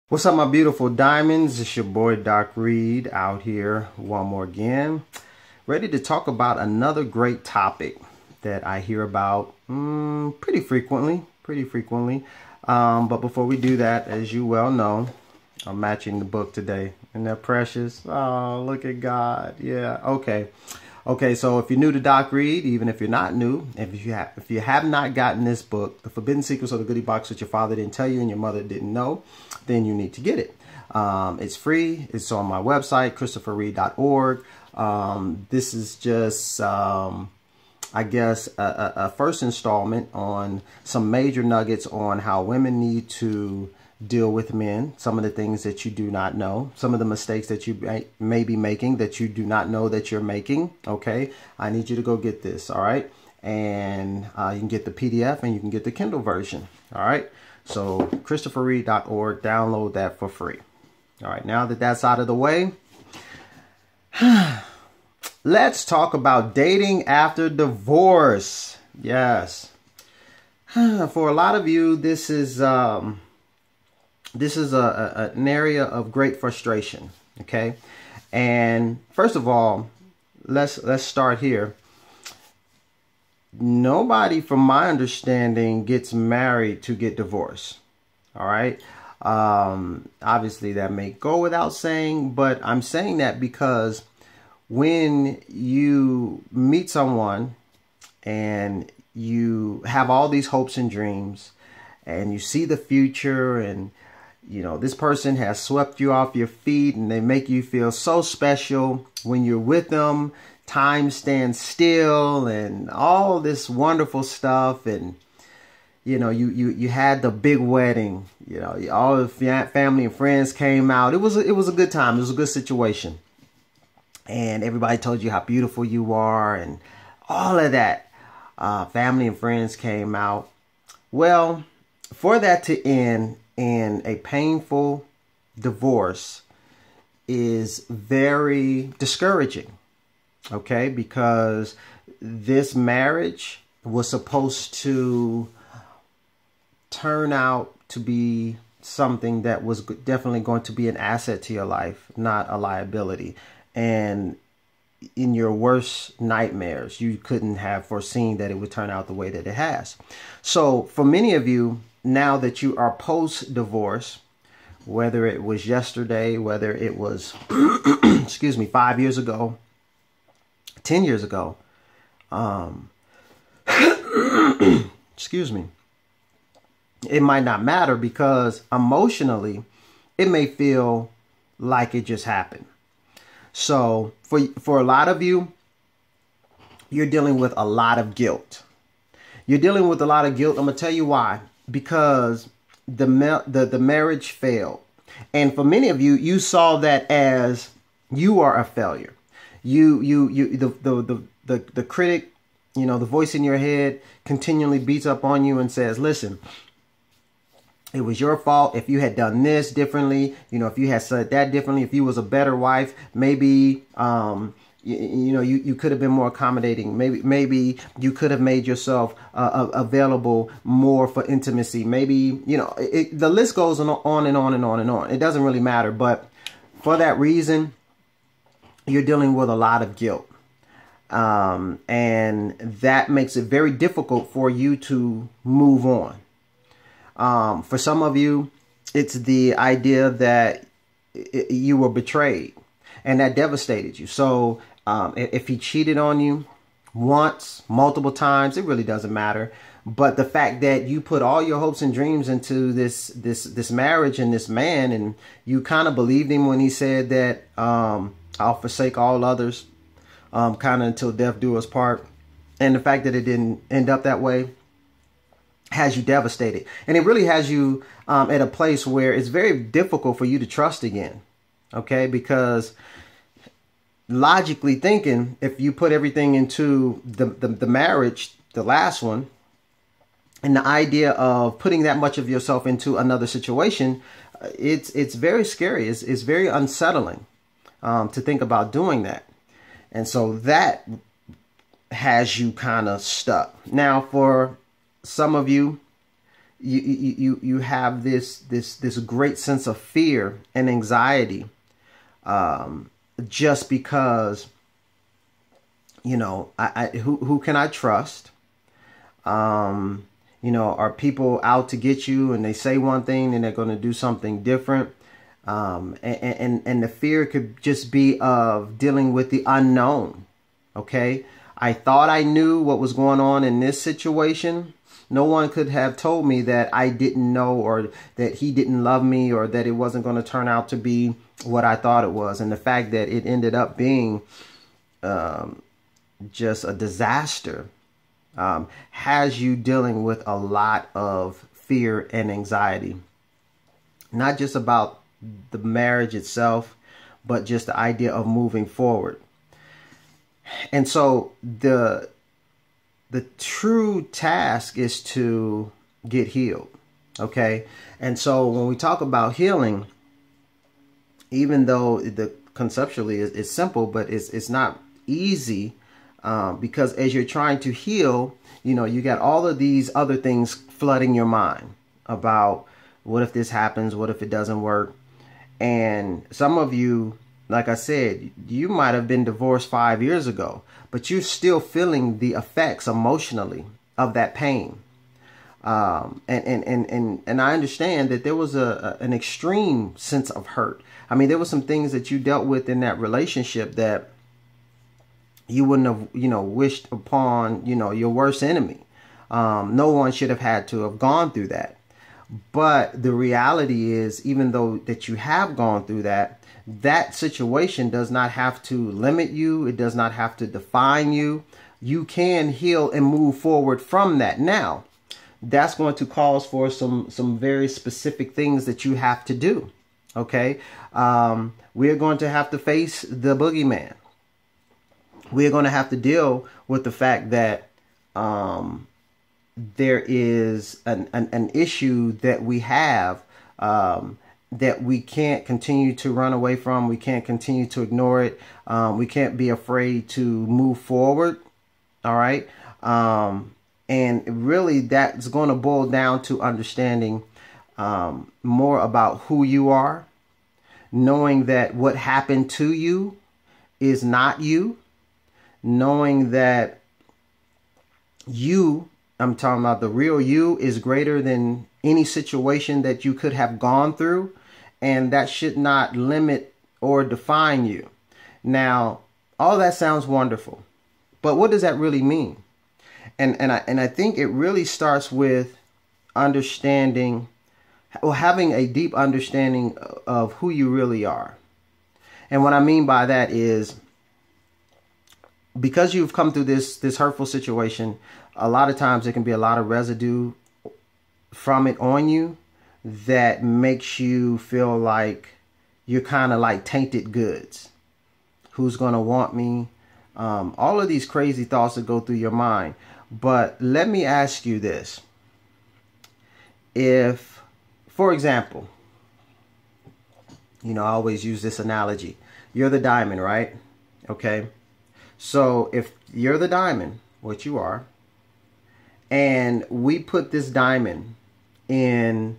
What's up, my beautiful diamonds? It's your boy Doc Reid out here one more again, ready to talk about another great topic that I hear about pretty frequently. But before we do that, as you well know, I'm matching the book today. Isn't that precious? Oh, look at God. Yeah. Okay, so if you're new to Doc Reid, even if you're not new, if you have not gotten this book, The Forbidden Secrets of the Goodie Box that your father didn't tell you and your mother didn't know, then you need to get it. It's free. It's on my website, christopherreid.org. This is just, I guess, a first installment on some major nuggets on how women need to deal with men, some of the things that you do not know, some of the mistakes that you may be making that you do not know that you're making. Okay, I need you to go get this. All right, and you can get the PDF and you can get the Kindle version. All right, so christopherreid.org, download that for free. All right, now that that's out of the way, let's talk about dating after divorce. Yes, for a lot of you, this is an area of great frustration. Okay, and first of all, let's start here. Nobody, from my understanding, gets married to get divorced. All right. Obviously, that may go without saying, but I'm saying that because when you meet someone and you have all these hopes and dreams and you see the future, and you know, this person has swept you off your feet and they make you feel so special when you're with them. Time stands still and all this wonderful stuff. And, you know, you had the big wedding, you know, all the family and friends came out. It was a good time. It was a good situation. And everybody told you how beautiful you are and all of that. Family and friends came out. Well, for that to end in a painful divorce is very discouraging, okay? Because this marriage was supposed to turn out to be something that was definitely going to be an asset to your life, not a liability. And in your worst nightmares, you couldn't have foreseen that it would turn out the way that it has. So for many of you, now that you are post-divorce, whether it was yesterday, whether it was, excuse me, 5 years ago, 10 years ago, excuse me, it might not matter because emotionally, it may feel like it just happened. So for a lot of you, you're dealing with a lot of guilt. You're dealing with a lot of guilt. I'm going to tell you why. Because the marriage failed. And for many of you, you saw that as you are a failure. The critic, you know, the voice in your head continually beats up on you and says, listen, it was your fault. If you had done this differently, you know, if you had said that differently, if you was a better wife, maybe, you could have been more accommodating. Maybe you could have made yourself available more for intimacy. Maybe, you know, the list goes on and on and on and on. It doesn't really matter. But for that reason, you're dealing with a lot of guilt. And that makes it very difficult for you to move on. For some of you, it's the idea that you were betrayed and that devastated you. So if he cheated on you once, multiple times, it really doesn't matter. But the fact that you put all your hopes and dreams into this marriage and this man, and you kind of believed him when he said that I'll forsake all others kind of until death do us part. And the fact that it didn't end up that way has you devastated. And it really has you at a place where it's very difficult for you to trust again. Okay, because logically thinking, if you put everything into the marriage, the last one, and the idea of putting that much of yourself into another situation, it's very scary. It's very unsettling to think about doing that. And so that has you kind of stuck. Now, for some of you, you have this great sense of fear and anxiety, just because, you know, who can I trust? You know, are people out to get you, and they say one thing and they're going to do something different? And the fear could just be of dealing with the unknown. Okay. I thought I knew what was going on in this situation. No one could have told me that I didn't know, or that he didn't love me, or that it wasn't going to turn out to be what I thought it was. And the fact that it ended up being just a disaster has you dealing with a lot of fear and anxiety, not just about the marriage itself, but just the idea of moving forward. And so the true task is to get healed. Okay. And so when we talk about healing, even though conceptually it's simple, but it's not easy, because as you're trying to heal, you know, you got all of these other things flooding your mind about, what if this happens? What if it doesn't work? And some of you, like I said, you might have been divorced 5 years ago, but you're still feeling the effects emotionally of that pain. And I understand that there was an extreme sense of hurt. I mean, there were some things that you dealt with in that relationship that you wouldn't have, you know, wished upon, you know, your worst enemy. No one should have had to have gone through that. But the reality is, even though that you have gone through that, that situation does not have to limit you. It does not have to define you. You can heal and move forward from that. Now, that's going to cause for some very specific things that you have to do. Okay. We're going to have to face the boogeyman. We're going to have to deal with the fact that there is an issue that we have that we can't continue to run away from. We can't continue to ignore it. We can't be afraid to move forward. All right. And really, that's going to boil down to understanding more about who you are, knowing that what happened to you is not you, knowing that you, I'm talking about the real you, is greater than any situation that you could have gone through, and that should not limit or define you. Now, all that sounds wonderful, but what does that really mean? And I think it really starts with understanding, or having a deep understanding of who you really are. And what I mean by that is, because you've come through this hurtful situation, a lot of times there can be a lot of residue from it on you that makes you feel like you're kind of like tainted goods. Who's going to want me? All of these crazy thoughts that go through your mind. But let me ask you this. If, for example, you know, I always use this analogy. You're the diamond, right? Okay. So if you're the diamond, what you are, and we put this diamond in,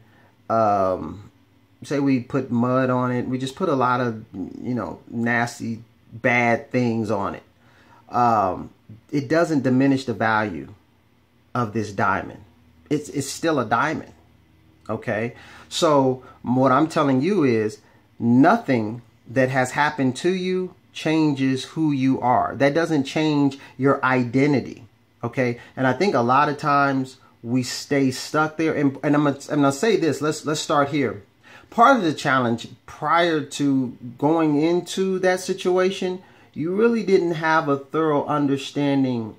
say we put mud on it, we just put a lot of, you know, nasty, bad things on it. It doesn't diminish the value of this diamond. It's still a diamond. Okay. So what I'm telling you is, nothing that has happened to you changes who you are. That doesn't change your identity. Okay. And I think a lot of times we stay stuck there. And I'm gonna say this. Let's start here. Part of the challenge prior to going into that situation, you really didn't have a thorough understanding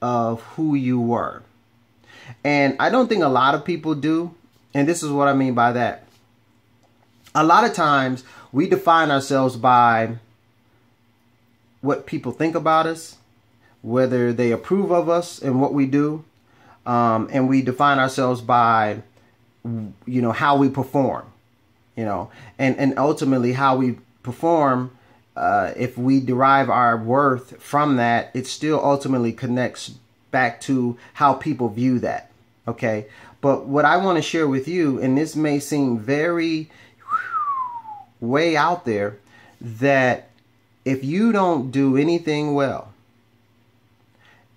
of who you were. And I don't think a lot of people do. And this is what I mean by that. A lot of times we define ourselves by what people think about us, whether they approve of us and what we do. And we define ourselves by, you know, how we perform, you know, and ultimately how we perform. If we derive our worth from that, it still ultimately connects back to how people view that. Okay. But what I want to share with you, and this may seem very way out there, that if you don't do anything well,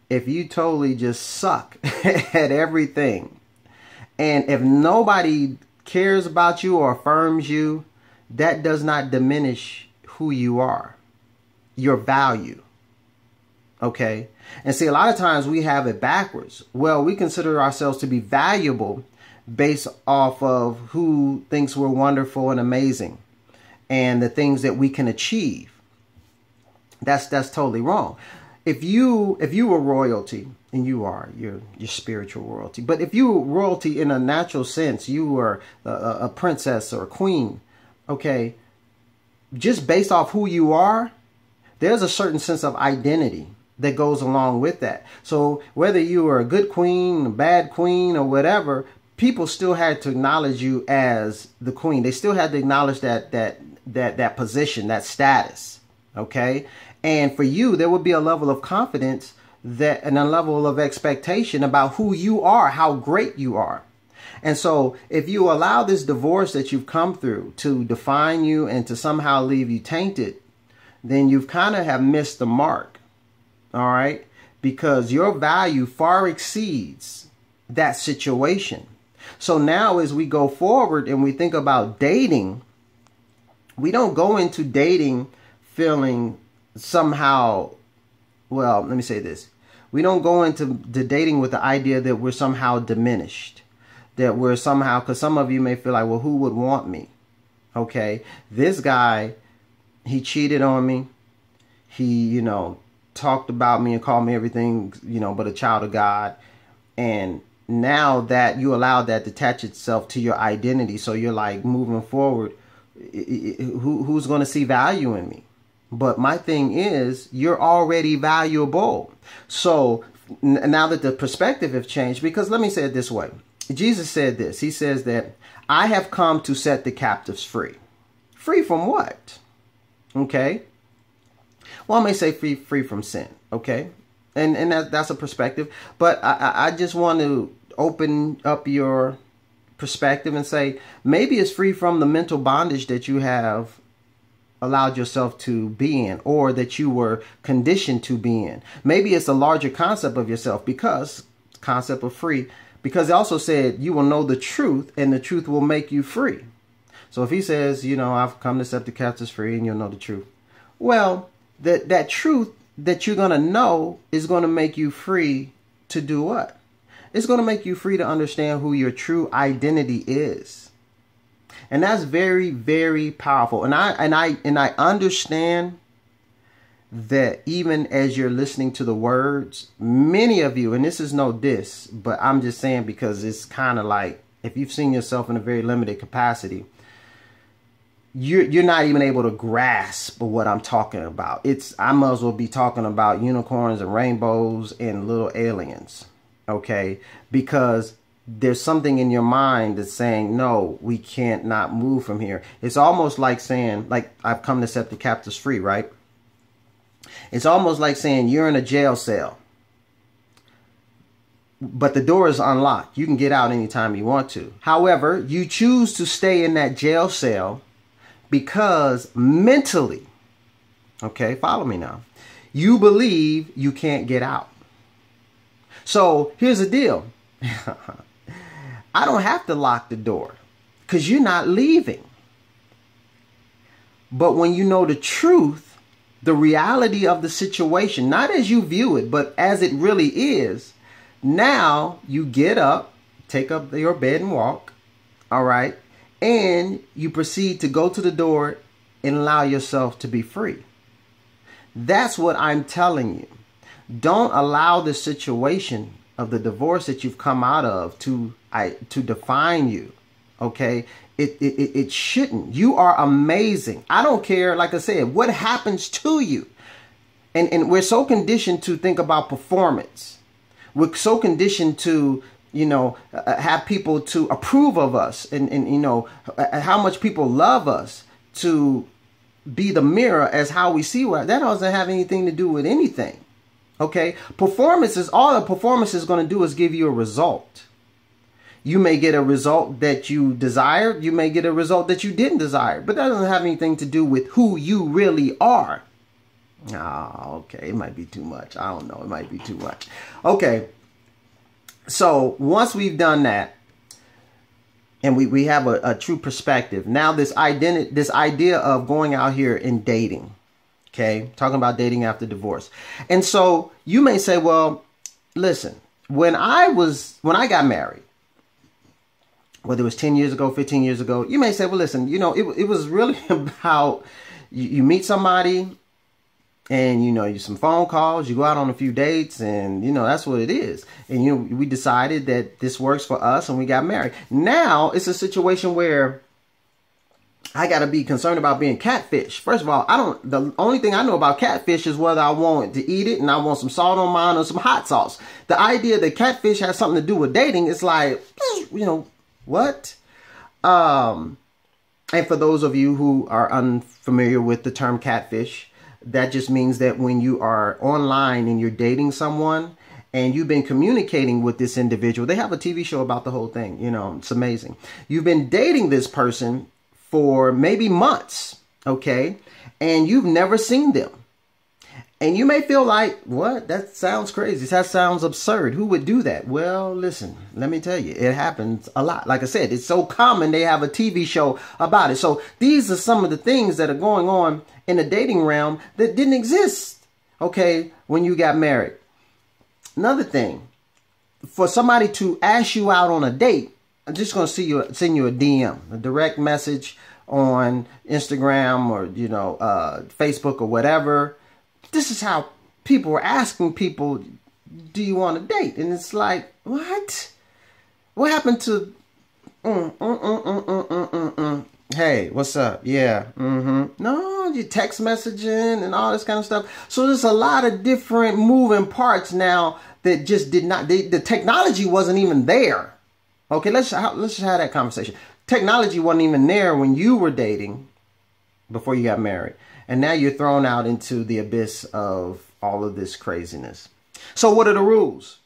if you totally just suck at everything, and if nobody cares about you or affirms you, that does not diminish who you are, your value. Okay? And see, a lot of times we have it backwards. Well, we consider ourselves to be valuable based off of who thinks we're wonderful and amazing and the things that we can achieve. That's totally wrong. If you were royalty, and you are, you're spiritual royalty, but if you were royalty in a natural sense, you were a princess or a queen, okay, just based off who you are, there's a certain sense of identity that goes along with that. So whether you were a good queen, a bad queen, or whatever, people still had to acknowledge you as the queen. They still had to acknowledge that position, that status. Okay. And for you, there would be a level of confidence and a level of expectation about who you are, how great you are. And so if you allow this divorce that you've come through to define you and to somehow leave you tainted, then you've kind of have missed the mark. All right. Because your value far exceeds that situation. So now as we go forward and we think about dating, we don't go into dating feeling somehow, well, let me say this. We don't go into the dating with the idea that we're somehow diminished, that we're somehow, because some of you may feel like, well, who would want me? Okay. This guy, he cheated on me. He, talked about me and called me everything, but a child of God. And now that you allow that to attach itself to your identity, so you're like moving forward, who's going to see value in me? But my thing is, you're already valuable. So now that the perspective have changed, because let me say it this way. Jesus said this. He says that I have come to set the captives free. Free from what? Okay. Well, I may say free from sin. Okay. And that's a perspective. But I just want to open up your perspective and say, maybe it's free from the mental bondage that you have allowed yourself to be in, or that you were conditioned to be in. Maybe it's a larger concept of yourself, because concept of free, because it also said you will know the truth and the truth will make you free. So if he says, I've come to set the captives free and you'll know the truth. Well, that truth that you're going to know is going to make you free to do what? It's going to make you free to understand who your true identity is. And that's very, very powerful. And I understand that even as you're listening to the words, many of you, and this is no diss, but I'm just saying because it's kind of like, if you've seen yourself in a very limited capacity, you're not even able to grasp what I'm talking about. I might as well be talking about unicorns and rainbows and little aliens. Okay. Because there's something in your mind that's saying, no, we can't not move from here. It's almost like saying, like, I've come to set the captives free, right? It's almost like saying you're in a jail cell, but the door is unlocked. You can get out anytime you want to. However, you choose to stay in that jail cell because mentally, okay, follow me now, you believe you can't get out. So here's the deal. I don't have to lock the door because you're not leaving. But when you know the truth, the reality of the situation, not as you view it, but as it really is, now you get up, take up your bed and walk, all right, and you proceed to go to the door and allow yourself to be free. That's what I'm telling you. Don't allow the situation of the divorce that you've come out of to define you. Okay. It shouldn't. You are amazing. I don't care, like I said, what happens to you. And we're so conditioned to think about performance. We're so conditioned to, have people to approve of us and how much people love us, to be the mirror as how we see what. That doesn't have anything to do with anything. Okay. Performance is all a performance is going to do is give you a result. You may get a result that you desired. You may get a result that you didn't desire. But that doesn't have anything to do with who you really are. Okay, it might be too much. I don't know. It might be too much. Okay, so once we've done that, and we have a true perspective, now this idea of going out here and dating, okay, talking about dating after divorce. And so you may say, well, listen, when I got married, whether it was 10 years ago, 15 years ago, you may say, well, listen, it was really about you meet somebody, and, you some phone calls, you go out on a few dates, and, that's what it is. And, we decided that this works for us, and we got married. Now it's a situation where I got to be concerned about being catfish. First of all, the only thing I know about catfish is whether I want to eat it and I want some salt on mine or some hot sauce. The idea that catfish has something to do with dating is like, what? And for those of you who are unfamiliar with the term catfish, that just means that when you are online and you're dating someone and you've been communicating with this individual, they have a TV show about the whole thing. It's amazing. You've been dating this person for maybe months, okay? And you've never seen them. And you may feel like, what? That sounds crazy. That sounds absurd. Who would do that? Well, listen, let me tell you, it happens a lot. Like I said, it's so common they have a TV show about it. So these are some of the things that are going on in the dating realm that didn't exist, okay, when you got married. Another thing, for somebody to ask you out on a date, I'm just going to send you a DM, a direct message on Instagram or, Facebook or whatever. This is how people were asking people, do you want to date? And it's like, what? What happened to, hey, what's up? Yeah. No, you text messaging and all this kind of stuff. So there's a lot of different moving parts now that just did not, the technology wasn't even there. Okay, let's just have that conversation. Technology wasn't even there when you were dating before you got married. And now you're thrown out into the abyss of all of this craziness. So what are the rules?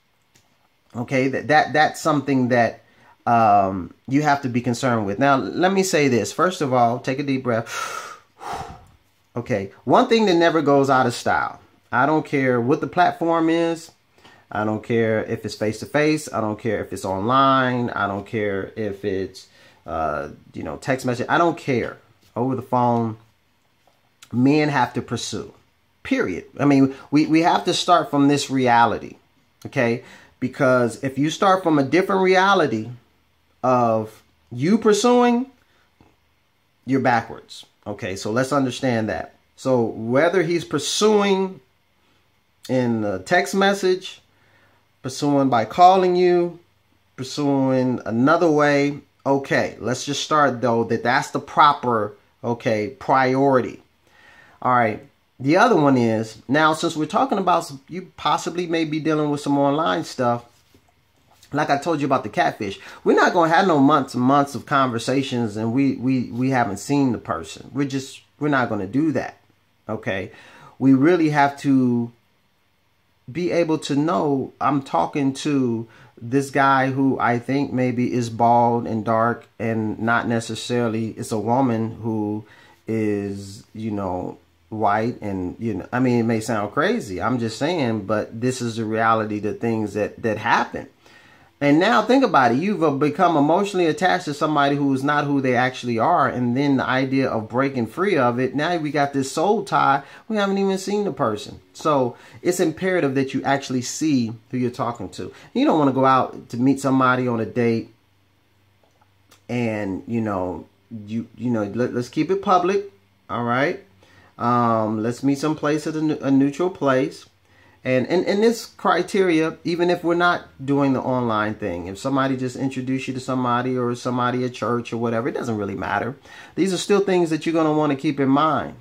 Okay, that's something that you have to be concerned with. Now, let me say this. First of all, take a deep breath. Okay, one thing that never goes out of style. I don't care what the platform is. I don't care if it's face-to-face. I don't care if it's online. I don't care if it's, text message. I don't care. Over the phone. Men have to pursue, period. I mean, we have to start from this reality, okay? Because if you start from a different reality of you pursuing, you're backwards, okay? So let's understand that. So whether he's pursuing in a text message, pursuing by calling you, pursuing another way, okay, let's just start though that's the proper, okay, priority. All right. The other one is, now since we're talking about, you possibly may be dealing with some online stuff. Like I told you about the catfish, we're not going to have no months and months of conversations and we haven't seen the person. We're not going to do that. Okay. We really have to be able to know I'm talking to this guy who I think maybe is bald and dark and not necessarily it's a woman who is, white and, I mean, it may sound crazy. I'm just saying, but this is the reality, the things that happen. And now think about it. You've become emotionally attached to somebody who is not who they actually are. And then the idea of breaking free of it. Now we got this soul tie. We haven't even seen the person. So it's imperative that you actually see who you're talking to. You don't want to go out to meet somebody on a date and, let's keep it public. All right. Let's meet someplace at a neutral place. And in this criteria, even if we're not doing the online thing, if somebody just introduced you to somebody or somebody at church or whatever, it doesn't really matter. These are still things that you're going to want to keep in mind.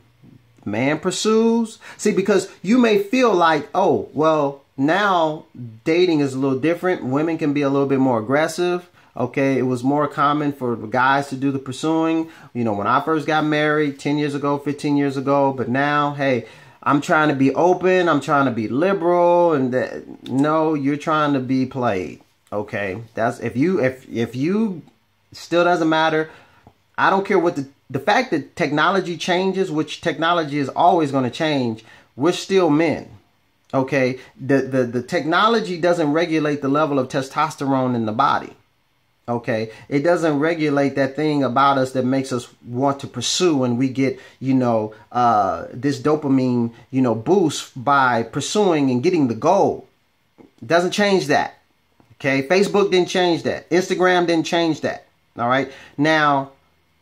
Man pursues. See, because you may feel like, oh, well, now dating is a little different. Women can be a little bit more aggressive. Okay, it was more common for guys to do the pursuing. When I first got married 10 years ago, 15 years ago. But now, hey, I'm trying to be open. I'm trying to be liberal. And no, you're trying to be played. Okay, that's if you still doesn't matter. I don't care what the fact that technology changes, which technology is always going to change. We're still men. Okay, the technology doesn't regulate the level of testosterone in the body. Okay, it doesn't regulate that thing about us that makes us want to pursue, and we get, this dopamine, boost by pursuing and getting the goal. It doesn't change that. Okay, Facebook didn't change that. Instagram didn't change that. All right. Now,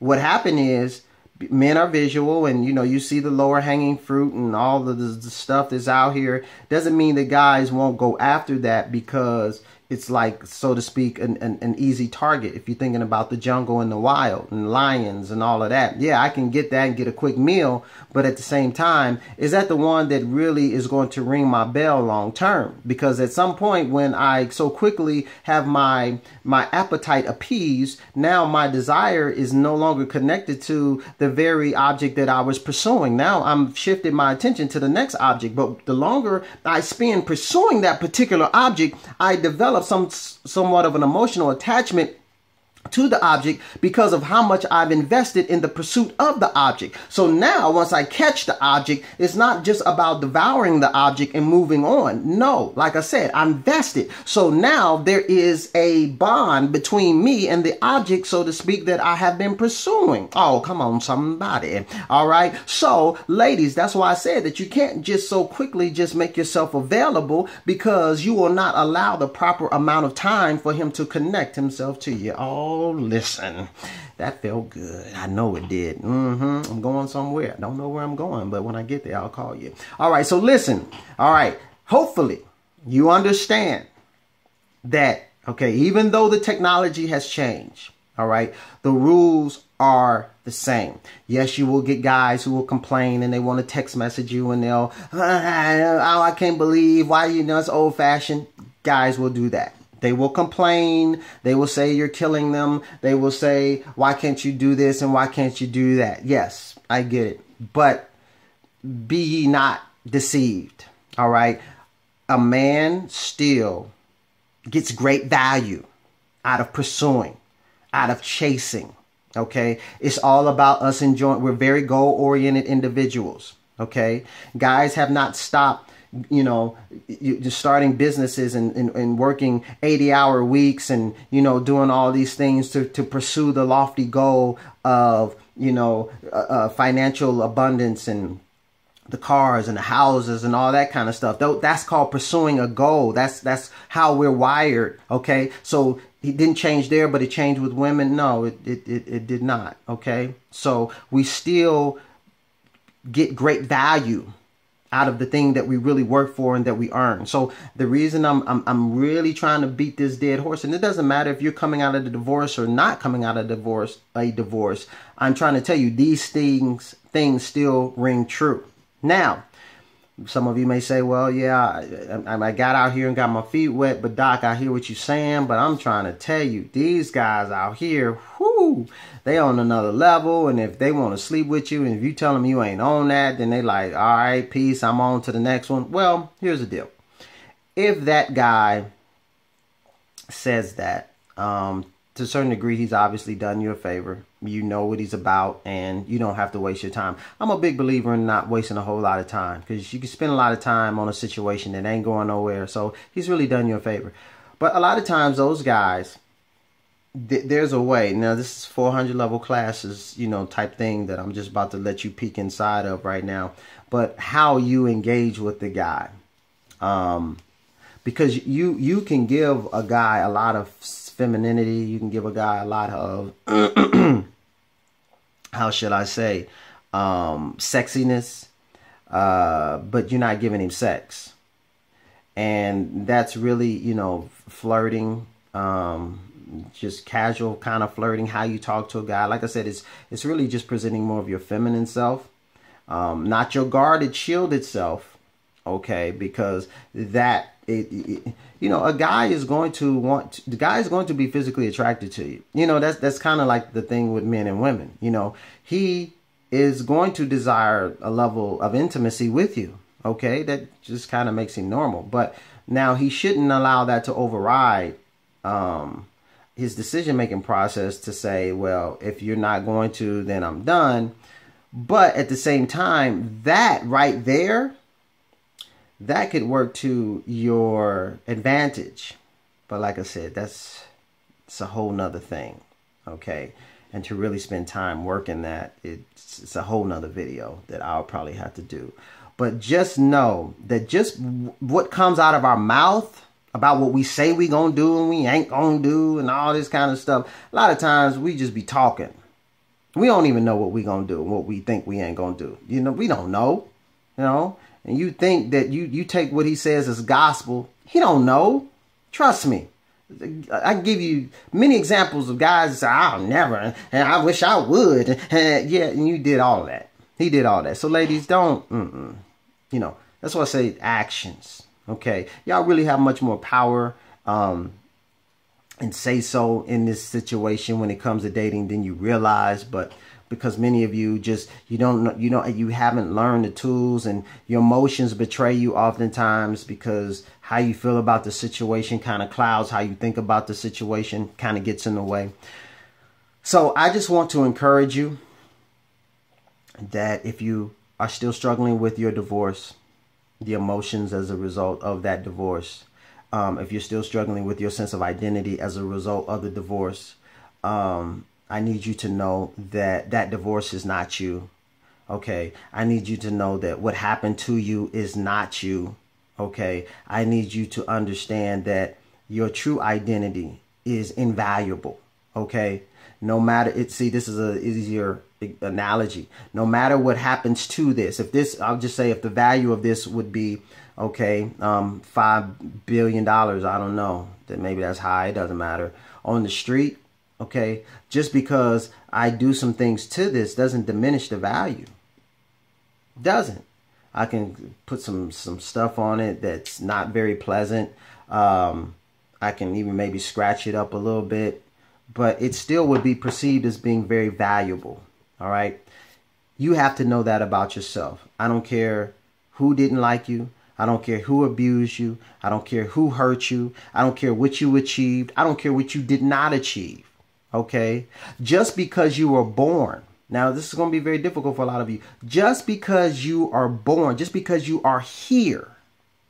what happened is men are visual, and you see the lower hanging fruit and all of the stuff that's out here. Doesn't mean that guys won't go after that, because it's like, so to speak, an easy target. If you're thinking about the jungle and the wild and lions and all of that, yeah, I can get that and get a quick meal. But at the same time, is that the one that really is going to ring my bell long term? Because at some point, when I so quickly have my appetite appeased, now my desire is no longer connected to the very object that I was pursuing. Now I'm shifted my attention to the next object. But the longer I spend pursuing that particular object, I develop somewhat of an emotional attachment to the object because of how much I've invested in the pursuit of the object. So now once I catch the object, it's not just about devouring the object and moving on. No, like I said, I'm invested. So now there is a bond between me and the object, so to speak, that I have been pursuing. Oh, come on, somebody. All right. So ladies, that's why I said that you can't just so quickly just make yourself available, because you will not allow the proper amount of time for him to connect himself to you. Oh, listen, that felt good. I know it did. I'm going somewhere. I don't know where I'm going, but when I get there, I'll call you. All right, so listen. All right, hopefully you understand that, okay, even though the technology has changed, all right, the rules are the same. Yes, you will get guys who will complain and they want to text message you, and they'll, oh, I can't believe why, it's old fashioned. Guys will do that. They will complain. They will say you're killing them. They will say, why can't you do this and why can't you do that? Yes, I get it. But be ye not deceived. All right. A man still gets great value out of pursuing, out of chasing. Okay. It's all about us enjoying. We're very goal-oriented individuals. Okay. Guys have not stopped, just starting businesses and working 80-hour weeks and, doing all these things to pursue the lofty goal of, financial abundance and the cars and the houses and all that kind of stuff. That's called pursuing a goal. That's how we're wired. Okay. So he didn't change there, but it changed with women. No, it did not. Okay. So we still get great value out of the thing that we really work for and that we earn. So the reason I'm really trying to beat this dead horse, and it doesn't matter if you're coming out of the divorce or not coming out of a divorce, I'm trying to tell you these things still ring true. Now, some of you may say, well, yeah, I got out here and got my feet wet, but Doc, I hear what you're saying, but I'm trying to tell you, these guys out here, whoo, they on another level, and if they want to sleep with you, and if you tell them you ain't on that, then they like, all right, peace, I'm on to the next one. Well, here's the deal. If that guy says that, to a certain degree, he's obviously done you a favor. You know what he's about, and you don't have to waste your time. I'm a big believer in not wasting a whole lot of time, because you can spend a lot of time on a situation that ain't going nowhere. So he's really done you a favor. But a lot of times those guys, there's a way. Now, this is 400 level classes, type thing that I'm just about to let you peek inside of right now. But how you engage with the guy. Because you can give a guy a lot of femininity. You can give a guy a lot of, how should I say, sexiness, but you're not giving him sex. And that's really, flirting, just casual kind of flirting, how you talk to a guy. Like I said, it's really just presenting more of your feminine self, not your guarded, shielded self. Okay, because that, a guy is going to be physically attracted to you. That's kind of like the thing with men and women. He is going to desire a level of intimacy with you. Okay, that just kind of makes him normal. But now he shouldn't allow that to override his decision-making process to say, well, if you're not going to, then I'm done. But at the same time, that right there, that could work to your advantage. But like I said, it's a whole nother thing. Okay. And to really spend time working that, it's a whole nother video that I'll probably have to do. But just know that just what comes out of our mouth about what we say we gonna do and we ain't gonna do and all this kind of stuff, a lot of times we just be talking. We don't even know what we gonna do and what we think we ain't gonna do. You know, we don't know, you know. And you think that you take what he says as gospel. He don't know. Trust me. I can give you many examples of guys that say, I'll never, and I wish I would. And yeah, and you did all of that. He did all that. So ladies, don't, you know, that's why I say actions. Okay. Y'all really have much more power and say so in this situation when it comes to dating than you realize. But because many of you just, you haven't learned the tools, and your emotions betray you oftentimes because how you feel about the situation kind of clouds how you think about the situation, kind of gets in the way. So I just want to encourage you that if you are still struggling with your divorce, the emotions as a result of that divorce, if you're still struggling with your sense of identity as a result of the divorce, I need you to know that that divorce is not you. Okay. I need you to know that what happened to you is not you. Okay. I need you to understand that your true identity is invaluable. Okay. No matter this is a easier analogy. No matter what happens to this, I'll just say if the value of this would be, okay, $5 billion, I don't know, that maybe that's high. It doesn't matter. On the street. Okay, just because I do some things to this doesn't diminish the value. Doesn't. I can put some stuff on it that's not very pleasant. I can even maybe scratch it up a little bit, but it still would be perceived as being very valuable. All right. You have to know that about yourself. I don't care who didn't like you. I don't care who abused you. I don't care who hurt you. I don't care what you achieved. I don't care what you did not achieve. Okay, just because you were born. Now, this is going to be very difficult for a lot of you. Just because you are born, just because you are here,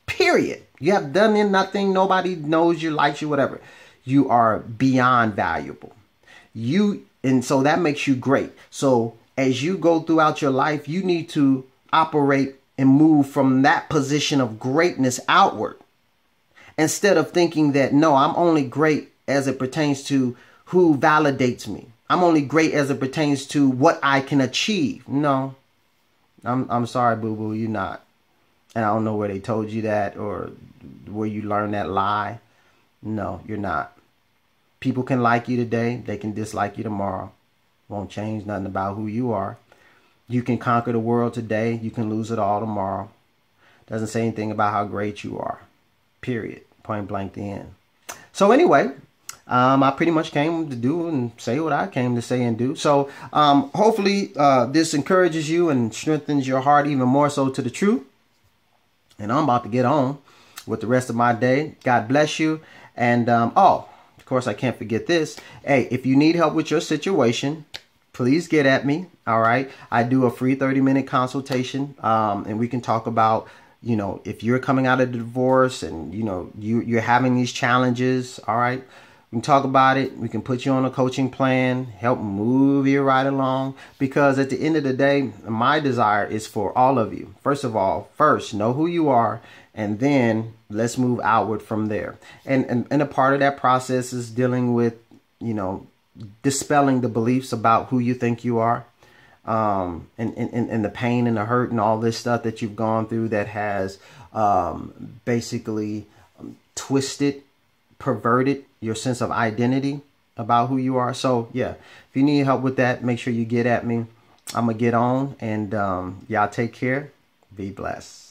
period. You have done nothing. Nobody knows you, likes you, whatever. You are beyond valuable. And so that makes you great. So as you go throughout your life, you need to operate and move from that position of greatness outward. Instead of thinking that, no, I'm only great as it pertains to who validates me. I'm only great as it pertains to what I can achieve. No, I'm sorry, boo-boo, you're not. And I don't know where they told you that or where you learned that lie. No, you're not. People can like you today. They can dislike you tomorrow. Won't change nothing about who you are. You can conquer the world today. You can lose it all tomorrow. Doesn't say anything about how great you are. Period. Point blank the end. So anyway, I pretty much came to do and say what I came to say and do. So hopefully this encourages you and strengthens your heart even more so to the truth. And I'm about to get on with the rest of my day. God bless you. And of course, I can't forget this. Hey, if you need help with your situation, please get at me. All right. I do a free 30-minute consultation and we can talk about, you know, if you're coming out of the divorce and, you know, you're having these challenges. All right. We can talk about it. We can put you on a coaching plan, help move you right along. Because at the end of the day, my desire is for all of you. First of all, know who you are, and then let's move outward from there. And a part of that process is dealing with, you know, dispelling the beliefs about who you think you are, and the pain and the hurt and all this stuff that you've gone through that has basically twisted, perverted your sense of identity about who you are. So yeah, if you need help with that, make sure you get at me. I'm gonna get on, and y'all take care. Be blessed.